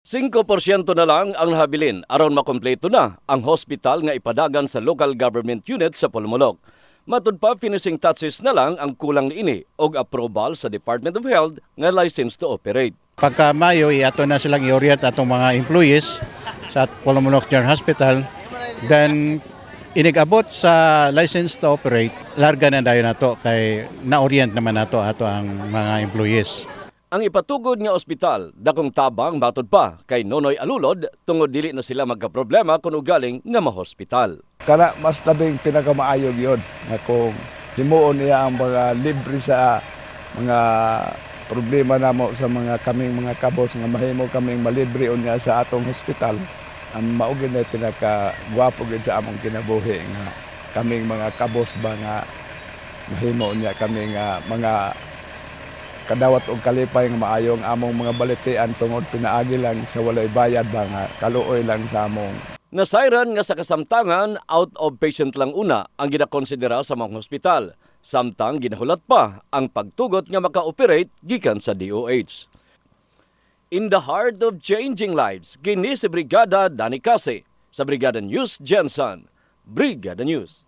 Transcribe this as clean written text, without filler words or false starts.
5% na lang ang nahabilin aron makompleto na ang hospital nga ipadagan sa local government unit sa Pulmulok. Matud pa, finishing touches na lang ang kulang niini og approval sa Department of Health nga license to operate. Pagka Mayo, ato na silang i-orient atong mga employees sa Pulmonok General Hospital. Then, inigabot sa license to operate, larga na dayon nato kay na-orient naman nato ato ang mga employees. Ang ipatugod nga ospital, dakong tabang matod pa kay Nonoy Alulod tungod dili na sila magkaproblema kung ugaling nga mahospital. Kana mas tabing pinakamaayog yun na kung himuon niya ang mga libre sa mga problema namo sa kaming mga kabos nga mahimo kaming malibre unya sa atong hospital. Ang maugid na pinakagwapo gid sa among kinabuhi nga kaming mga kabos ba nga mahimo unya kaming mga kadawat og kalipay nga maayo ang among mga balitian tungod pinaagi lang sa walay bayad ba nga kaluoy lang sa among. Nasayran nga sa kasamtangan, out of patient lang una ang ginakonsidera sa mga hospital. Samtang ginahulat pa ang pagtugot nga maka-operate gikan sa DOH. In the heart of changing lives, kini si Brigada Dani Case sa Brigada News Jensen. Brigada News.